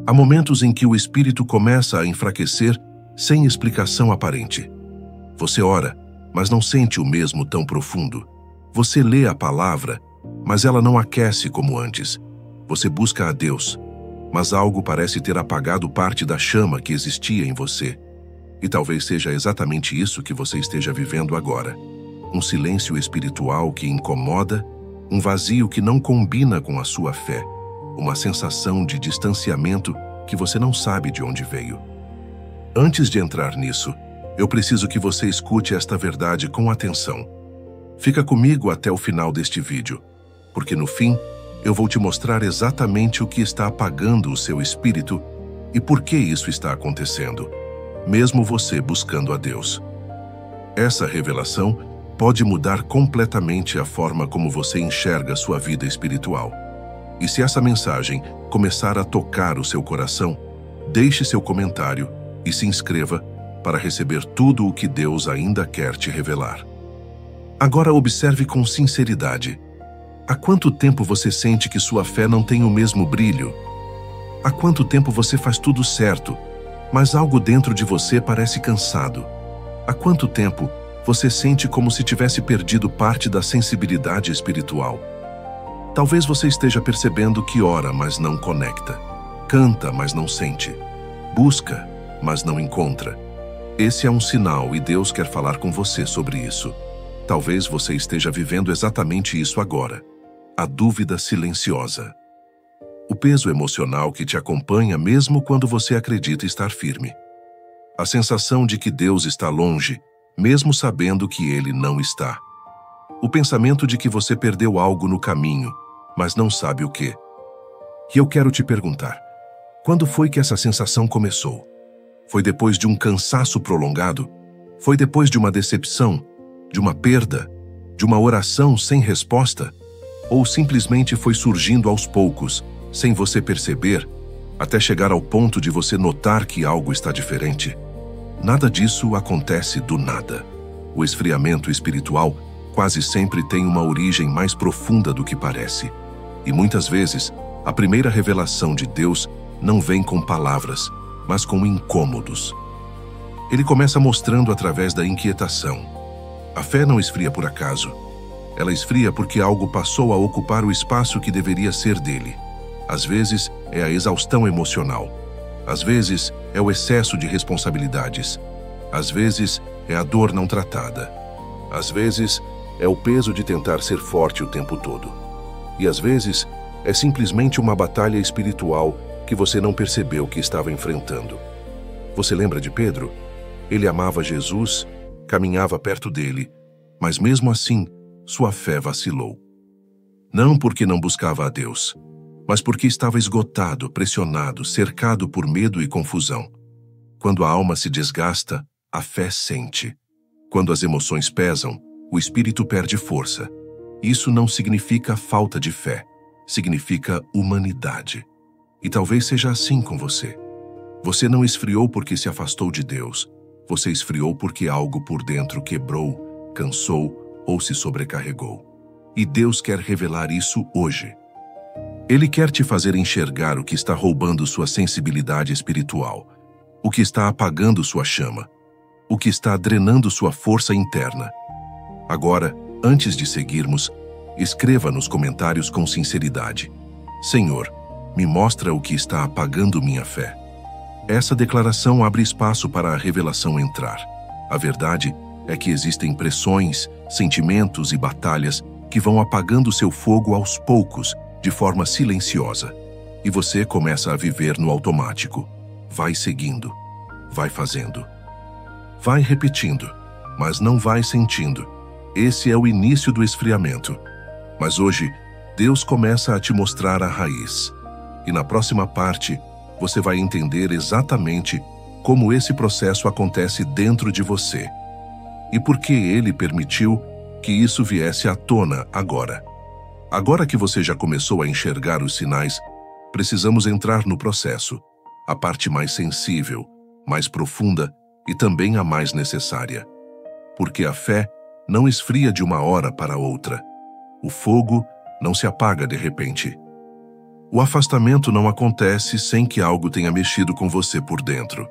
Há momentos em que o espírito começa a enfraquecer sem explicação aparente. Você ora, mas não sente o mesmo tão profundo. Você lê a palavra, mas ela não aquece como antes. Você busca a Deus, mas algo parece ter apagado parte da chama que existia em você. E talvez seja exatamente isso que você esteja vivendo agora. Um silêncio espiritual que incomoda, um vazio que não combina com a sua fé, uma sensação de distanciamento que você não sabe de onde veio. Antes de entrar nisso, eu preciso que você escute esta verdade com atenção. Fica comigo até o final deste vídeo, porque no fim, eu vou te mostrar exatamente o que está apagando o seu espírito e por que isso está acontecendo, mesmo você buscando a Deus. Essa revelação pode mudar completamente a forma como você enxerga sua vida espiritual. E se essa mensagem começar a tocar o seu coração, deixe seu comentário e se inscreva para receber tudo o que Deus ainda quer te revelar. Agora observe com sinceridade. Há quanto tempo você sente que sua fé não tem o mesmo brilho? Há quanto tempo você faz tudo certo, mas algo dentro de você parece cansado? Há quanto tempo você sente como se tivesse perdido parte da sensibilidade espiritual? Talvez você esteja percebendo que ora, mas não conecta. Canta, mas não sente. Busca, mas não encontra. Esse é um sinal e Deus quer falar com você sobre isso. Talvez você esteja vivendo exatamente isso agora. A dúvida silenciosa. O peso emocional que te acompanha mesmo quando você acredita estar firme. A sensação de que Deus está longe, mesmo sabendo que Ele não está. O pensamento de que você perdeu algo no caminho, mas não sabe o quê. E eu quero te perguntar, quando foi que essa sensação começou? Foi depois de um cansaço prolongado? Foi depois de uma decepção, de uma perda, de uma oração sem resposta? Ou simplesmente foi surgindo aos poucos, sem você perceber, até chegar ao ponto de você notar que algo está diferente? Nada disso acontece do nada. O esfriamento espiritual quase sempre tem uma origem mais profunda do que parece. E muitas vezes, a primeira revelação de Deus não vem com palavras, mas com incômodos. Ele começa mostrando através da inquietação. A fé não esfria por acaso. Ela esfria porque algo passou a ocupar o espaço que deveria ser dele. Às vezes, é a exaustão emocional. Às vezes, é o excesso de responsabilidades. Às vezes, é a dor não tratada. Às vezes, é o peso de tentar ser forte o tempo todo. E às vezes, é simplesmente uma batalha espiritual que você não percebeu que estava enfrentando. Você lembra de Pedro? Ele amava Jesus, caminhava perto dele, mas mesmo assim, sua fé vacilou. Não porque não buscava a Deus, mas porque estava esgotado, pressionado, cercado por medo e confusão. Quando a alma se desgasta, a fé sente. Quando as emoções pesam, o espírito perde força. Isso não significa falta de fé, significa humanidade. E talvez seja assim com você. Você não esfriou porque se afastou de Deus. Você esfriou porque algo por dentro quebrou, cansou ou se sobrecarregou. E Deus quer revelar isso hoje. Ele quer te fazer enxergar o que está roubando sua sensibilidade espiritual, o que está apagando sua chama, o que está drenando sua força interna. Agora, antes de seguirmos, escreva nos comentários com sinceridade: Senhor, me mostra o que está apagando minha fé. Essa declaração abre espaço para a revelação entrar. A verdade é que existem pressões, sentimentos e batalhas que vão apagando seu fogo aos poucos, de forma silenciosa. E você começa a viver no automático. Vai seguindo, vai fazendo. Vai repetindo, mas não vai sentindo. Esse é o início do esfriamento. Mas hoje, Deus começa a te mostrar a raiz. E na próxima parte, você vai entender exatamente como esse processo acontece dentro de você. E por que Ele permitiu que isso viesse à tona agora. Agora que você já começou a enxergar os sinais, precisamos entrar no processo, a parte mais sensível, mais profunda e também a mais necessária. Porque a fé não esfria de uma hora para outra. O fogo não se apaga de repente. O afastamento não acontece sem que algo tenha mexido com você por dentro.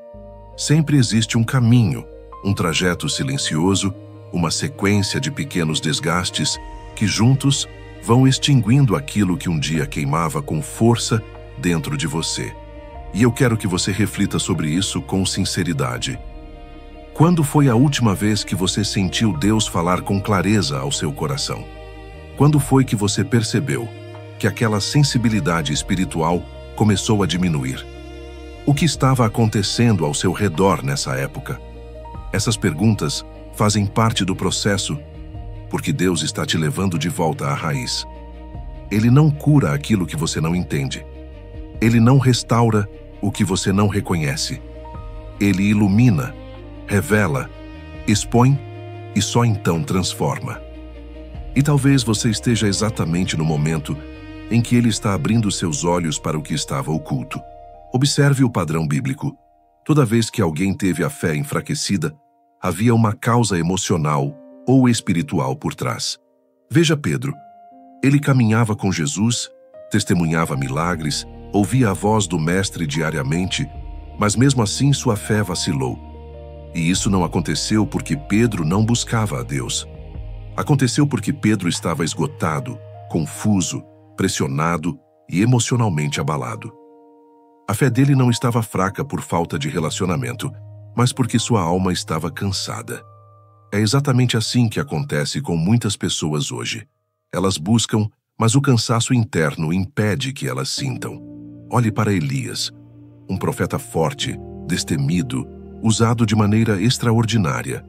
Sempre existe um caminho, um trajeto silencioso, uma sequência de pequenos desgastes que juntos vão extinguindo aquilo que um dia queimava com força dentro de você. E eu quero que você reflita sobre isso com sinceridade. Quando foi a última vez que você sentiu Deus falar com clareza ao seu coração? Quando foi que você percebeu que aquela sensibilidade espiritual começou a diminuir? O que estava acontecendo ao seu redor nessa época? Essas perguntas fazem parte do processo, porque Deus está te levando de volta à raiz. Ele não cura aquilo que você não entende. Ele não restaura o que você não reconhece. Ele ilumina, revela, expõe e só então transforma. E talvez você esteja exatamente no momento em que ele está abrindo seus olhos para o que estava oculto. Observe o padrão bíblico. Toda vez que alguém teve a fé enfraquecida, havia uma causa emocional ou espiritual por trás. Veja Pedro. Ele caminhava com Jesus, testemunhava milagres, ouvia a voz do Mestre diariamente, mas mesmo assim sua fé vacilou. E isso não aconteceu porque Pedro não buscava a Deus. Aconteceu porque Pedro estava esgotado, confuso, pressionado e emocionalmente abalado. A fé dele não estava fraca por falta de relacionamento, mas porque sua alma estava cansada. É exatamente assim que acontece com muitas pessoas hoje. Elas buscam, mas o cansaço interno impede que elas sintam. Olhe para Elias, um profeta forte, destemido, usado de maneira extraordinária.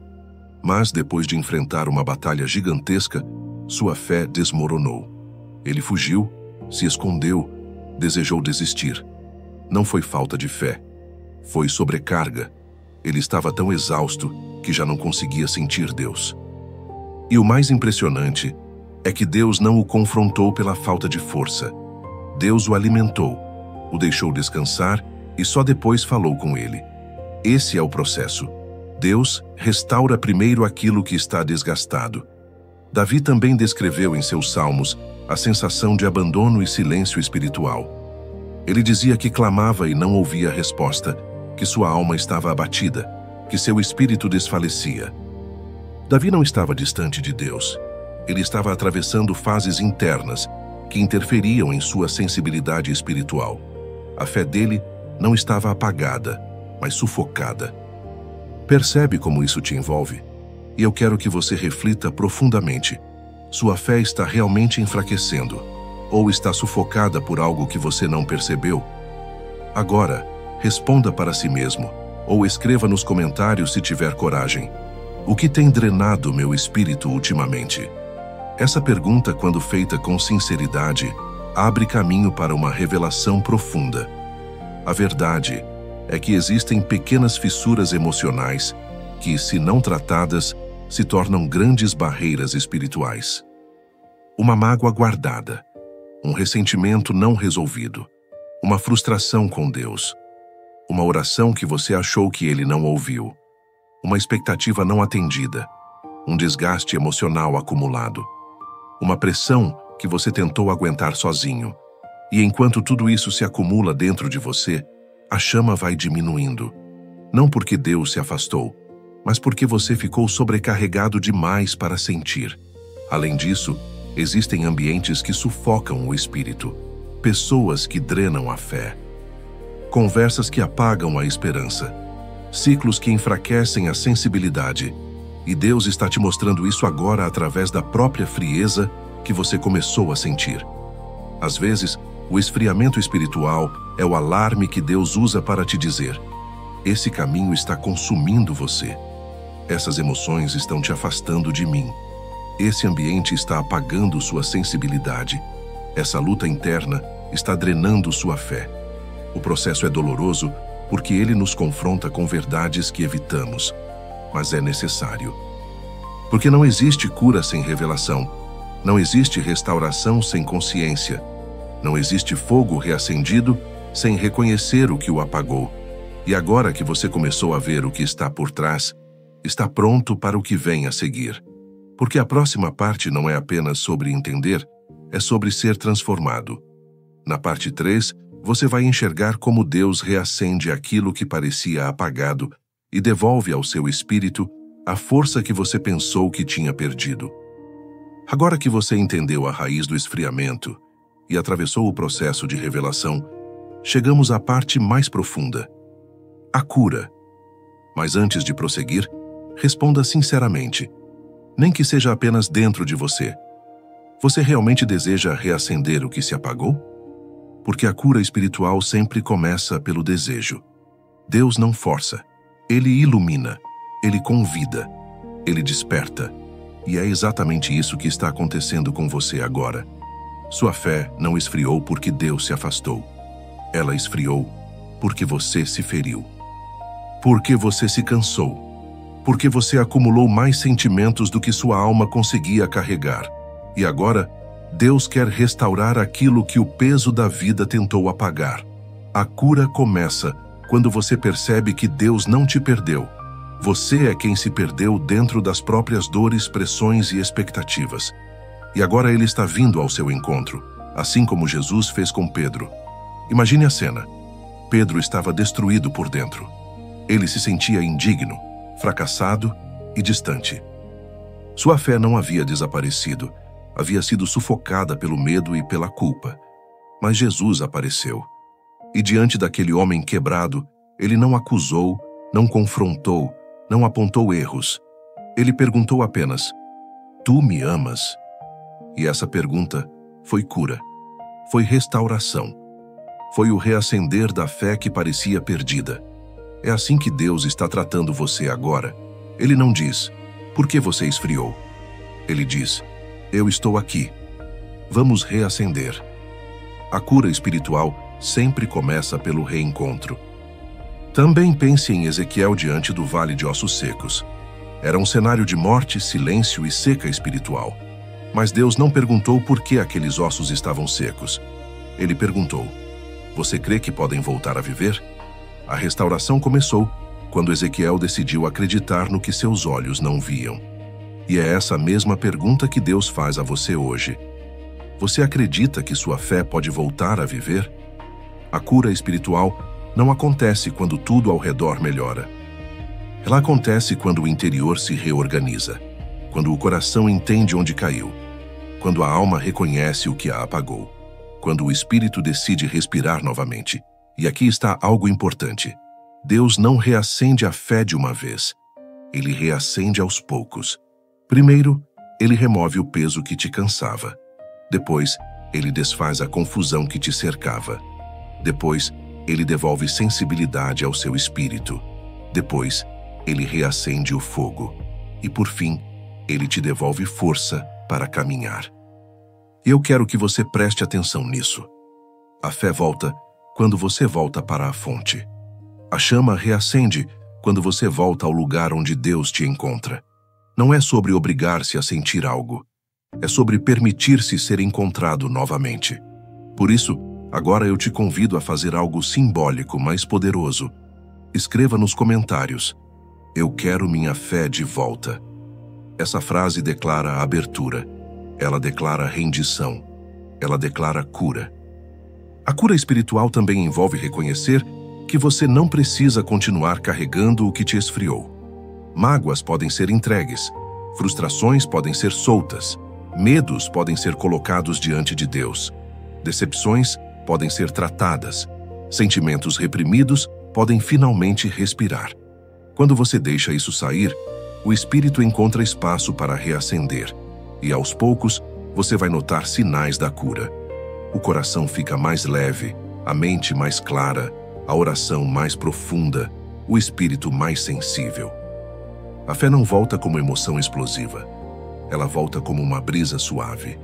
Mas depois de enfrentar uma batalha gigantesca, sua fé desmoronou. Ele fugiu, se escondeu, desejou desistir. Não foi falta de fé, foi sobrecarga. Ele estava tão exausto que já não conseguia sentir Deus. E o mais impressionante é que Deus não o confrontou pela falta de força. Deus o alimentou, o deixou descansar e só depois falou com ele. Esse é o processo. Deus restaura primeiro aquilo que está desgastado. Davi também descreveu em seus salmos a sensação de abandono e silêncio espiritual. Ele dizia que clamava e não ouvia resposta, que sua alma estava abatida, que seu espírito desfalecia. Davi não estava distante de Deus. Ele estava atravessando fases internas que interferiam em sua sensibilidade espiritual. A fé dele não estava apagada, mas sufocada. Percebe como isso te envolve? E eu quero que você reflita profundamente. Sua fé está realmente enfraquecendo, ou está sufocada por algo que você não percebeu? Agora, responda para si mesmo, ou escreva nos comentários se tiver coragem. O que tem drenado meu espírito ultimamente? Essa pergunta, quando feita com sinceridade, abre caminho para uma revelação profunda. A verdade é que existem pequenas fissuras emocionais que, se não tratadas, se tornam grandes barreiras espirituais. Uma mágoa guardada, um ressentimento não resolvido, uma frustração com Deus, uma oração que você achou que Ele não ouviu, uma expectativa não atendida, um desgaste emocional acumulado, uma pressão que você tentou aguentar sozinho. E enquanto tudo isso se acumula dentro de você, a chama vai diminuindo. Não porque Deus se afastou, mas porque você ficou sobrecarregado demais para sentir. Além disso, existem ambientes que sufocam o espírito, pessoas que drenam a fé, conversas que apagam a esperança, ciclos que enfraquecem a sensibilidade. E Deus está te mostrando isso agora através da própria frieza que você começou a sentir. Às vezes, o esfriamento espiritual é o alarme que Deus usa para te dizer: esse caminho está consumindo você. Essas emoções estão te afastando de mim. Esse ambiente está apagando sua sensibilidade. Essa luta interna está drenando sua fé. O processo é doloroso porque ele nos confronta com verdades que evitamos, mas é necessário. Porque não existe cura sem revelação. Não existe restauração sem consciência. Não existe fogo reacendido sem reconhecer o que o apagou. E agora que você começou a ver o que está por trás, está pronto para o que vem a seguir. Porque a próxima parte não é apenas sobre entender, é sobre ser transformado. Na parte 3, você vai enxergar como Deus reacende aquilo que parecia apagado e devolve ao seu espírito a força que você pensou que tinha perdido. Agora que você entendeu a raiz do esfriamento e atravessou o processo de revelação, chegamos à parte mais profunda, a cura. Mas antes de prosseguir, responda sinceramente, nem que seja apenas dentro de você. Você realmente deseja reacender o que se apagou? Porque a cura espiritual sempre começa pelo desejo. Deus não força, Ele ilumina, Ele convida, Ele desperta. E é exatamente isso que está acontecendo com você agora. Sua fé não esfriou porque Deus se afastou. Ela esfriou porque você se feriu. Porque você se cansou. Porque você acumulou mais sentimentos do que sua alma conseguia carregar. E agora, Deus quer restaurar aquilo que o peso da vida tentou apagar. A cura começa quando você percebe que Deus não te perdeu. Você é quem se perdeu dentro das próprias dores, pressões e expectativas. E agora Ele está vindo ao seu encontro, assim como Jesus fez com Pedro. Imagine a cena. Pedro estava destruído por dentro. Ele se sentia indigno, fracassado e distante. Sua fé não havia desaparecido, havia sido sufocada pelo medo e pela culpa. Mas Jesus apareceu. E diante daquele homem quebrado, Ele não acusou, não confrontou, não apontou erros. Ele perguntou apenas, "Tu me amas?" E essa pergunta foi cura, foi restauração, foi o reacender da fé que parecia perdida. É assim que Deus está tratando você agora. Ele não diz, "Por que você esfriou?" Ele diz, "Eu estou aqui. Vamos reacender." A cura espiritual sempre começa pelo reencontro. Também pense em Ezequiel diante do vale de ossos secos. Era um cenário de morte, silêncio e seca espiritual. Mas Deus não perguntou por que aqueles ossos estavam secos. Ele perguntou, "Você crê que podem voltar a viver?" A restauração começou quando Ezequiel decidiu acreditar no que seus olhos não viam. E é essa mesma pergunta que Deus faz a você hoje. Você acredita que sua fé pode voltar a viver? A cura espiritual não acontece quando tudo ao redor melhora. Ela acontece quando o interior se reorganiza, quando o coração entende onde caiu, quando a alma reconhece o que a apagou, quando o espírito decide respirar novamente. E aqui está algo importante. Deus não reacende a fé de uma vez. Ele reacende aos poucos. Primeiro, Ele remove o peso que te cansava. Depois, Ele desfaz a confusão que te cercava. Depois, Ele devolve sensibilidade ao seu espírito. Depois, Ele reacende o fogo. E por fim, Ele te devolve força para caminhar. E eu quero que você preste atenção nisso. A fé volta quando você volta para a fonte. A chama reacende quando você volta ao lugar onde Deus te encontra. Não é sobre obrigar-se a sentir algo. É sobre permitir-se ser encontrado novamente. Por isso, agora eu te convido a fazer algo simbólico, mas poderoso. Escreva nos comentários, "Eu quero minha fé de volta." Essa frase declara abertura. Ela declara rendição. Ela declara cura. A cura espiritual também envolve reconhecer que você não precisa continuar carregando o que te esfriou. Mágoas podem ser entregues, frustrações podem ser soltas, medos podem ser colocados diante de Deus, decepções podem ser tratadas, sentimentos reprimidos podem finalmente respirar. Quando você deixa isso sair, o espírito encontra espaço para reacender, e aos poucos você vai notar sinais da cura. O coração fica mais leve, a mente mais clara, a oração mais profunda, o espírito mais sensível. A fé não volta como emoção explosiva. Ela volta como uma brisa suave,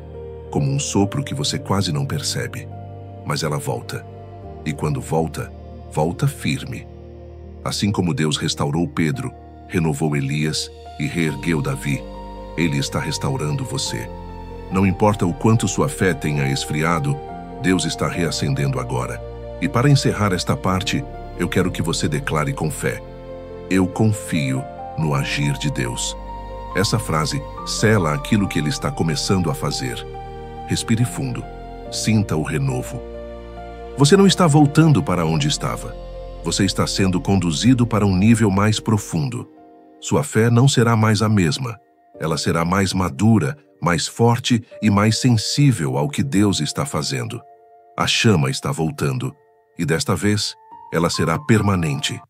como um sopro que você quase não percebe. Mas ela volta. E quando volta, volta firme. Assim como Deus restaurou Pedro, renovou Elias e reergueu Davi, Ele está restaurando você. Não importa o quanto sua fé tenha esfriado, Deus está reacendendo agora. E para encerrar esta parte, eu quero que você declare com fé: "Eu confio no agir de Deus." Essa frase sela aquilo que Ele está começando a fazer. Respire fundo, sinta o renovo, Você não está voltando para onde estava. Você está sendo conduzido para um nível mais profundo. Sua fé não será mais a mesma. Ela será mais madura, mais forte e mais sensível ao que Deus está fazendo. A chama está voltando, e desta vez, ela será permanente.